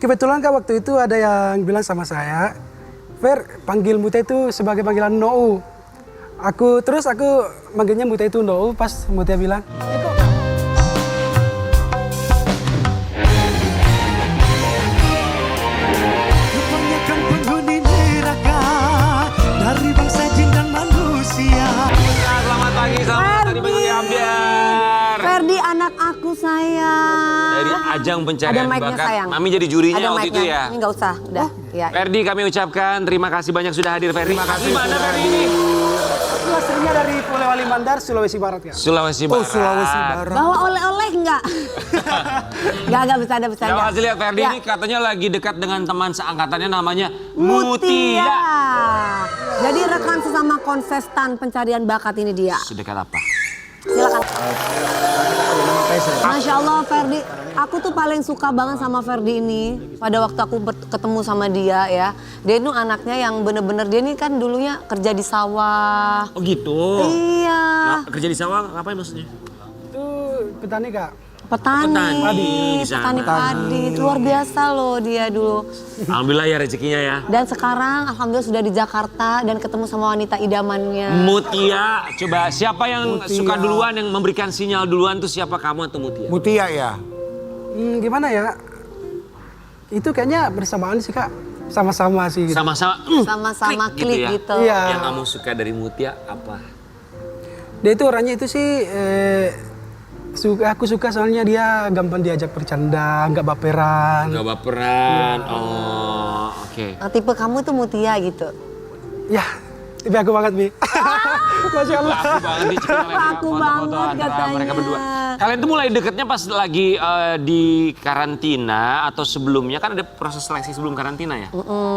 Kebetulan Kak waktu itu ada yang bilang sama saya, Fer, panggil Mutia itu sebagai panggilan Nou. Aku manggilnya Mutia itu Nou pas Mutia bilang, Kebanyakan penghuni neraka dari bangsa jin dan manusia. Selamat pagi, selamat tadi pagi Ambiar. Ferdi anak aku sayang. Dari ajang pencarian Ada mic-nya, bakat, sayang. Mami jadi jurinya Ada waktu itu mic-nya. ya. Ini nggak usah, udah. Ya. Ferdi kami ucapkan terima kasih banyak sudah hadir Ferdi. Terima kasih. Gimana Ferdi ini? aku aslinya dari Polewali Mandar, Sulawesi Barat Kak. Sulawesi Barat. Sulawesi Barat. Bawa oleh-oleh nggak? Nggak bercanda. Kalau hasil lihat Ferdi Ya. ini katanya lagi dekat dengan teman seangkatannya namanya Mutia. Mutia. Jadi rekan sesama kontestan pencarian bakat ini dia. Sedekat apa? Silakan. Masya Allah Ferdi, aku tuh paling suka banget sama Ferdi ini. Pada waktu aku ketemu sama dia ya, dia itu anaknya yang bener-bener dia ini kan dulunya kerja di sawah. Oh gitu. Iya. Nah, kerja di sawah ngapain maksudnya? Itu petani Kak. Petani di sana. petani padi, luar biasa loh dia dulu. Alhamdulillah ya rezekinya ya. Dan sekarang alhamdulillah sudah di Jakarta dan ketemu sama wanita idamannya. Mutia, coba siapa yang suka duluan, yang memberikan sinyal duluan tuh siapa, kamu atau Mutia? Mutia ya. Gimana ya? Itu kayaknya bersamaan sih Kak. Sama-sama sih. Gitu. Sama-sama. Sama-sama klik ya. gitu. Iya. Yang kamu suka dari Mutia apa? Dia itu orangnya itu sih, aku suka soalnya dia gampang diajak bercanda, nggak baperan. Gak baperan. Oh, oke. Nah, tipe kamu tuh Mutia gitu. Ya, tapi aku banget Bi. Masya Allah. Aku banget nih cuma lihat Aku foto-foto banget antara katanya. mereka berdua. Kalian tuh mulai deketnya pas lagi di karantina atau sebelumnya, kan ada proses seleksi sebelum karantina ya?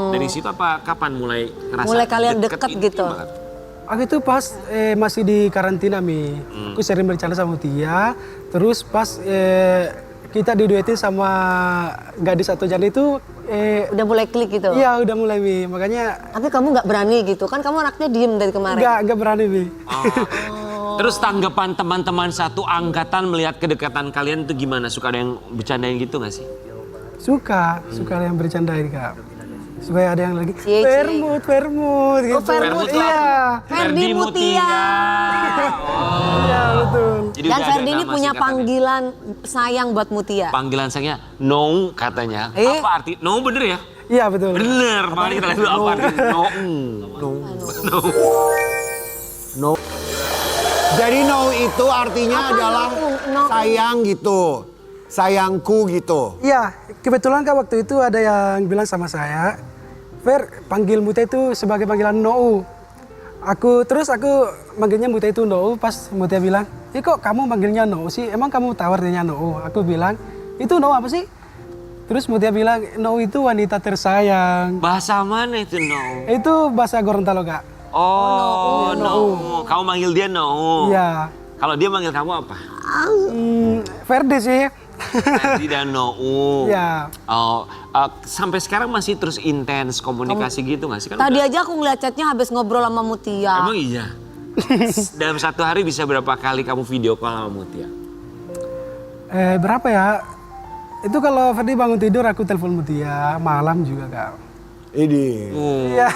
Dari situ apa kapan mulai ngerasa Mulai kalian deket intim gitu? banget? Aku itu pas masih di karantina Mi. Aku sering bercanda sama Mutia. Terus pas kita diduetin sama gadis atau janda itu, Udah mulai klik gitu. iya udah mulai Mi. Makanya Tapi kamu nggak berani gitu kan? Kamu anaknya diem dari kemarin. nggak berani Mi. Terus tanggapan teman-teman satu angkatan melihat kedekatan kalian tuh gimana? Suka ada yang bercandain gitu gak sih? Suka yang bercandain Kak. Supaya ada yang lagi Cie, cie. Vermut gitu. Oh, Vermut lah. Iya. Ferdi Mutia. Oh. Iya betul. Jadi Dan udah ada Ferdi ini nama punya singkatannya. panggilan sayang buat Mutia. Panggilan sayangnya No katanya. Eh? Apa arti? No bener ya? Iya betul. Bener. Mari kita lihat dulu apa arti No. No. No. Jadi no itu artinya Apa adalah no? sayang gitu. Sayangku gitu. Iya, kebetulan Kak waktu itu ada yang bilang sama saya, Fer, panggil Mutia itu sebagai panggilan Nou. Aku manggilnya Mutia itu Nou pas Mutia bilang, kok kamu manggilnya Nou sih? Emang kamu tahu artinya Nou? Aku bilang, itu Nou apa sih? Terus Mutia bilang, Nou itu wanita tersayang. Bahasa mana itu No? Itu bahasa Gorontalo Kak. Oh, No. Kamu manggil dia No. Iya. Kalau dia manggil kamu apa? Ferdi sih. Ferdi dan No. Iya. Oh, sampai sekarang masih terus intens komunikasi gitu nggak sih? Kan Tadi udah- aja aku ngeliat chatnya habis ngobrol sama Mutia. Emang iya? Dalam satu hari bisa berapa kali kamu video call sama Mutia? Berapa ya? Itu kalau Ferdi bangun tidur aku telepon Mutia, malam juga Kak. Ini. Iya.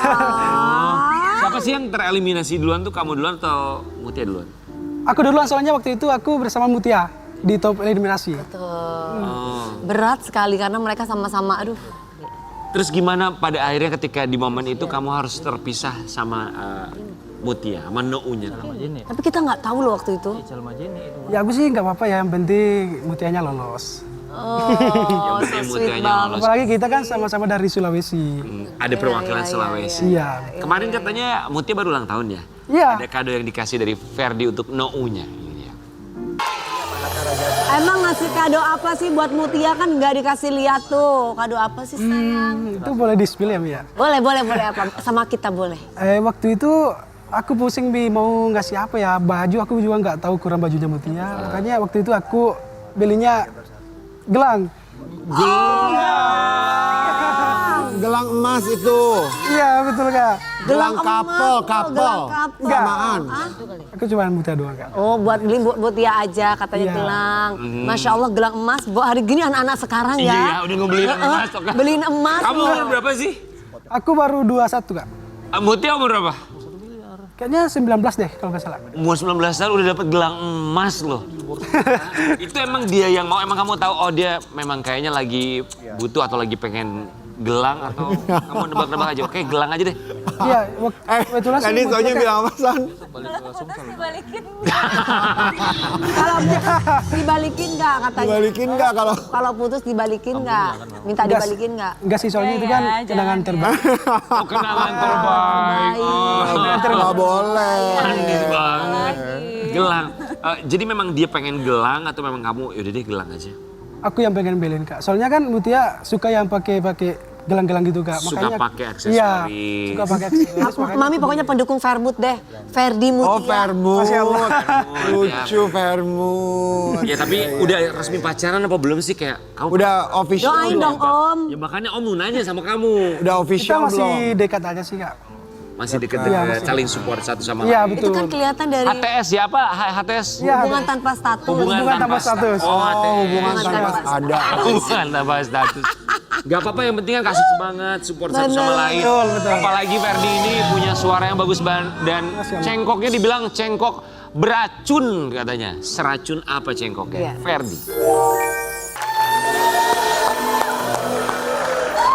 Siapa sih yang tereliminasi duluan tuh, kamu duluan atau Mutia duluan? Aku duluan soalnya waktu itu aku bersama Mutia di top eliminasi. Oh. Berat sekali karena mereka sama-sama, aduh. Terus gimana pada akhirnya ketika di momen itu kamu harus terpisah sama Mutia, sama No-nya? Tapi kita nggak tahu loh waktu itu. Ya aku sih nggak apa-apa ya, yang penting Mutianya lolos. Oh, penting so sweet Mutianya banget. lolos. Apalagi kita kan sama-sama dari Sulawesi. Ada perwakilan iya, Sulawesi. Iya. Kemarin katanya Mutia baru ulang tahun ya? Iya. Ada kado yang dikasih dari Ferdi untuk No-nya. Emang ngasih kado apa sih buat Mutia, kan nggak dikasih lihat tuh. Kado apa sih sayang? Itu boleh di-spill ya, Mi ya? Boleh apa? Sama kita boleh. Waktu itu aku pusing Bi mau ngasih apa ya, baju aku juga nggak tahu ukuran bajunya Mutia. Makanya waktu itu aku belinya gelang. Gelang emas itu. Iya betul Kak. Gelang emas, couple, oh, couple. gelang couple. Samaan. Hah? Aku cuma buta doang kak. Oh, buat beli buat dia aja katanya Iya. gelang. Masya Allah gelang emas. Bu, hari gini anak-anak sekarang Iya ya. ya, udah ngebeliin emas. Oka. Beliin emas. Kamu loh. umur berapa sih? Aku baru 21 kak. Mutia umur berapa? Kayaknya 19 deh kalau nggak salah. Umur 19 tahun udah dapat gelang emas loh. Itu emang dia yang mau, emang kamu tahu oh dia memang kayaknya lagi butuh atau lagi pengen gelang atau kamu nebak-nebak aja. Oke, gelang aja deh. Iya, kebetulan Tadi sih soalnya Kak. bilang apa, San? Kalau dibalikin nggak katanya? Dibalikin nggak kalau... Kalau putus dibalikin nggak? Minta dibalikin nggak? Enggak sih, soalnya itu kan kenangan terbaik. Oh, kenangan terbaik. Oh, Nggak boleh. manis banget. Gelang. Jadi memang dia pengen gelang atau memang kamu yaudah deh gelang aja? Aku yang pengen beliin kak. Soalnya kan Mutia suka yang pakai gelang-gelang gitu kak. Suka pakai aksesoris. Iya, suka pakai aksesoris. makanya- Mami pokoknya pendukung Fairmood deh. Ferdi Oh, Mutia. Vermouth. Masya Allah. Lucu, Vermouth. Ya tapi udah resmi pacaran apa belum sih kayak kamu? Udah official Doain belum? dong Om. Ya makanya Om mau nanya sama kamu. Udah Kita official masih belum? dekat aja sih kak. Masih Iya, deket-deket, masih. saling support satu sama Iya lain. Itu betul. kan kelihatan dari HTS ya apa? HTS? Iya, hubungan tanpa status. Hubungan tanpa status. Oh, HTS. Hubungan tanpa ada. Hubungan tanpa status. Gak apa-apa, yang penting kan kasih semangat, support satu sama Bener. lain. Betul, betul. Apalagi Ferdi ini punya suara yang bagus dan cengkoknya dibilang cengkok beracun katanya. Seracun apa cengkoknya? Iya. Ferdi.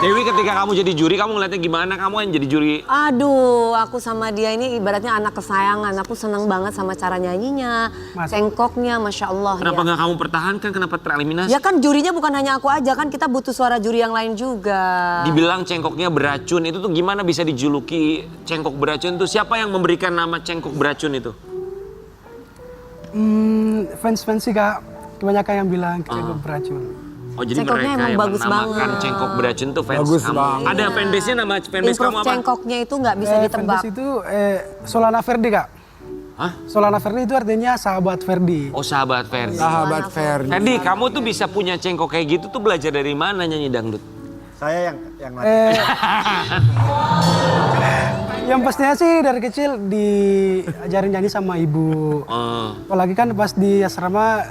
Dewi, ketika kamu jadi juri, kamu ngeliatnya gimana? Kamu yang jadi juri. Aduh, aku sama dia ini ibaratnya anak kesayangan. Aku seneng banget sama cara nyanyinya, Mas. cengkoknya, Masya Allah. Kenapa ya. nggak kamu pertahankan? Kenapa tereliminasi? Ya kan jurinya bukan hanya aku aja, kan kita butuh suara juri yang lain juga. Dibilang cengkoknya beracun, itu tuh gimana bisa dijuluki cengkok beracun tuh? Siapa yang memberikan nama cengkok beracun itu? Fans-fans sih kak. Kebanyakan yang bilang cengkok beracun. Oh jadi Cengkoknya mereka emang yang bagus menamakan banget. cengkok beracun tuh fans Bagus kamu. banget. Ada fanbase-nya, nama fanbase kamu Improve apa? cengkoknya itu nggak bisa ditebak. Fanbase itu Solana Ferdi kak. Hah? Solana Ferdi itu artinya sahabat Ferdi. Oh sahabat Ferdi. Sahabat Ferdi. Ferdi, kamu tuh bisa punya cengkok kayak gitu tuh belajar dari mana nyanyi dangdut? Saya yang Eh, yang pastinya sih dari kecil diajarin nyanyi sama ibu. Oh. Apalagi kan pas di asrama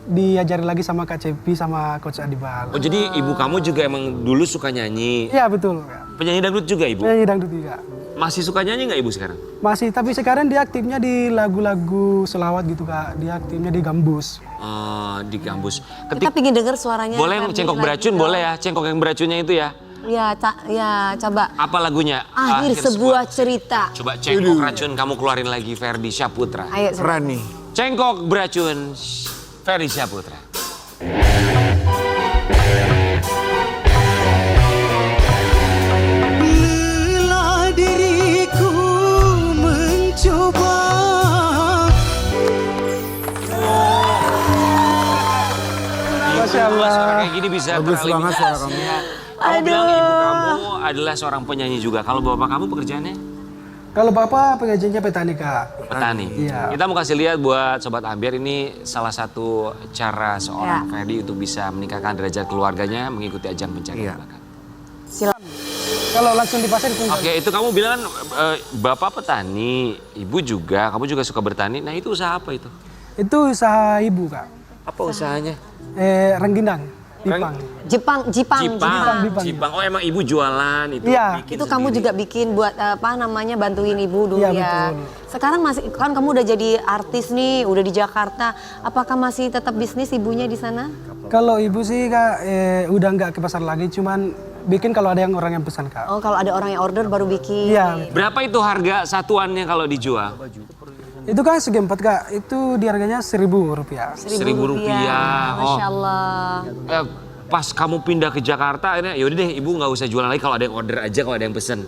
diajarin lagi sama Kak Cepi sama Coach Adibal. Oh jadi ibu kamu juga emang dulu suka nyanyi. Iya betul. Kak. Penyanyi dangdut juga ibu? Penyanyi dangdut juga. Masih suka nyanyi nggak ibu sekarang? Masih, tapi sekarang dia aktifnya di lagu-lagu selawat gitu kak. Dia aktifnya di Gambus. Oh, di kampus. Kita pingin denger suaranya. Boleh yang Ferdi cengkok lagi beracun, dong. boleh ya? Cengkok yang beracunnya itu ya? Ya, coba. Apa lagunya? Akhir sebuah cerita. Coba cengkok racun kamu keluarin lagi Ferdi Syaputra. Ayo, coba. Keren nih. Cengkok beracun Ferdi Syaputra. Lelah diriku mencoba. Masya Allah. Suara kayak gini bisa Bagus banget suara kamu. Kamu bilang ibu kamu adalah seorang penyanyi juga. Kalau bapak kamu pekerjaannya? Kalau bapak pengajiannya petani kak. Petani. Iya. Kita mau kasih lihat buat Sobat Ambiar, ini salah satu cara seorang Ya. Ferdi untuk bisa meningkatkan derajat keluarganya mengikuti ajang pencarian Iya. bakat. Silakan. Kalau langsung di pasar itu Oke, itu kamu bilang bapak petani, ibu juga, kamu juga suka bertani. Nah itu usaha apa itu? itu usaha ibu kak. Apa usahanya? Rengginang, Pipang. Jepang. Jipang. Oh emang ibu jualan itu? Iya. bikin Itu kamu sendiri. juga bikin buat apa namanya bantuin ibu dulu Iya, ya. betul. Sekarang masih kan kamu udah jadi artis nih, udah di Jakarta. Apakah masih tetap bisnis ibunya di sana? Kalau ibu sih kak udah nggak ke pasar lagi, cuman bikin kalau ada yang orang yang pesan kak. Oh, kalau ada orang yang order baru bikin. Iya. Berapa itu harga satuannya kalau dijual? Itu kan segi 4 kak, itu di harganya Rp1.000. Rp1.000. Oh. Masya Allah. Pas kamu pindah ke Jakarta, akhirnya yaudah deh ibu nggak usah jualan lagi, kalau ada yang order aja, kalau ada yang pesen.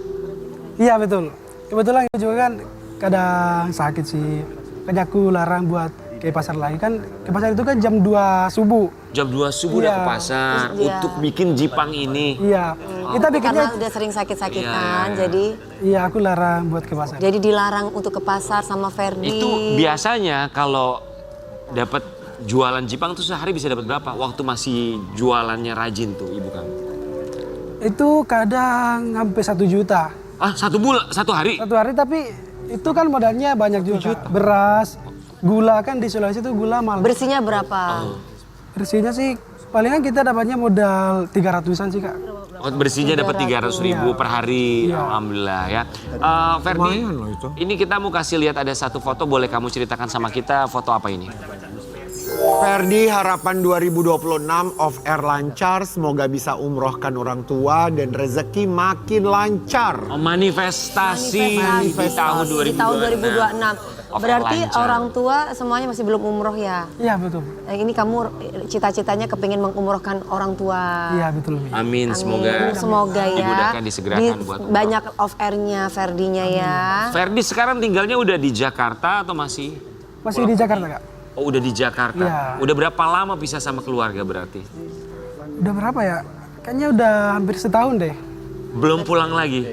Iya betul. Kebetulan ibu juga kan kadang sakit sih. Makanya aku larang buat ke pasar lagi kan. Ke pasar itu kan jam 2 subuh. Jam 2 subuh udah Iya. ke pasar Terus dia- untuk bikin Jipang ini. Iya. Kita bikinnya, Karena udah sering sakit-sakitan, Iya. jadi iya aku larang buat ke pasar. dilarang untuk ke pasar sama Ferdi. Itu biasanya kalau dapat jualan Jipang tuh sehari bisa dapat berapa? Waktu masih jualannya rajin tuh ibu kamu. Itu kadang sampai 1 juta. Ah, satu hari? Satu hari tapi itu kan modalnya banyak juga. Kak. Beras, gula kan di Sulawesi itu gula mahal. Bersihnya berapa? Bersihnya sih palingan kita dapatnya modal 300-an sih Kak. Oh, bersihnya dapat 300.000 per hari. Alhamdulillah ya. Ferdi, Lumayan loh itu. ini kita mau kasih lihat ada satu foto, boleh kamu ceritakan sama kita foto apa ini? Ferdi, harapan 2026 off air lancar, semoga bisa umrohkan orang tua dan rezeki makin lancar. Oh, manifestasi di tahun 2026. Di tahun 2026. Oke, Berarti lancar. orang tua semuanya masih belum umroh ya? Iya betul. Ini kamu cita-citanya kepingin mengumrohkan orang tua. Iya betul. Mi. Amin, semoga Semoga ya. dimudahkan, disegerakan buat umroh. banyak off air-nya Ferdinya ya. Ferdi sekarang tinggalnya udah di Jakarta atau masih? Masih di Jakarta Kak. Oh, udah di Jakarta. Iya. Udah berapa lama pisah sama keluarga berarti? Udah berapa ya? Kayaknya udah hampir setahun deh. Belum pulang lagi?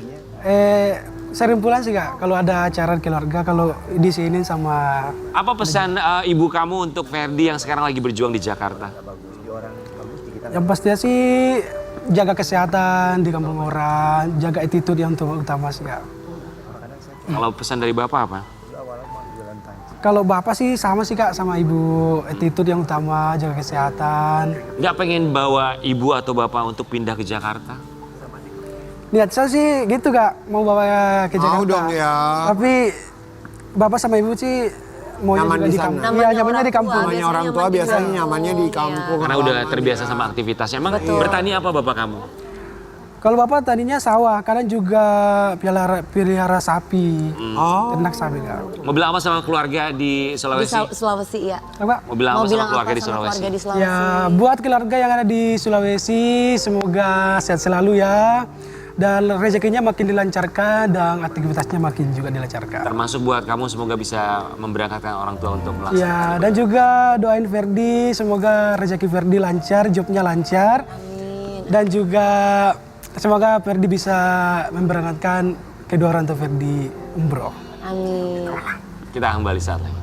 Sering pulang sih Kak. Kalau ada acara keluarga, kalau di sini sama. Apa pesan ibu kamu untuk Ferdi yang sekarang lagi berjuang di Jakarta? Yang pastinya sih jaga kesehatan di kampung orang, jaga attitude yang utama sih Kak. Kalau pesan dari Bapak apa? Kalau bapak sih sama sih Kak sama ibu, attitude yang utama, jaga kesehatan. Nggak pengen bawa ibu atau bapak untuk pindah ke Jakarta? Niat saya sih gitu Kak, mau bawa ke Jakarta. Mau dong ya. Tapi bapak sama ibu sih mau Nyaman juga di di sana. kampung. Namanya Iya, nyamannya orang di kampung. tua. Namanya orang tua biasanya nyamannya di kampung. Karena udah terbiasa sama aktivitasnya. Emang bertani apa bapak kamu? Kalau bapak tadinya sawah, kadang juga pelihara sapi, Oh. ternak sapi Kak. Mau bilang apa sama keluarga di Di Sulawesi? Sulawesi ya. Apa? Mau bilang apa sama keluarga apa di sama Sulawesi? keluarga di Sulawesi? Ya, buat keluarga yang ada di Sulawesi, semoga sehat selalu ya. Dan rezekinya makin dilancarkan dan aktivitasnya makin juga dilancarkan. Termasuk buat kamu semoga bisa memberangkatkan orang tua untuk melaksanakan. Ya, dan juga doain Ferdi, semoga rezeki Ferdi lancar, jobnya lancar. Dan juga semoga Ferdi bisa memberangkatkan kedua orang tua Ferdi umroh. Amin. Kita kembali saat lagi.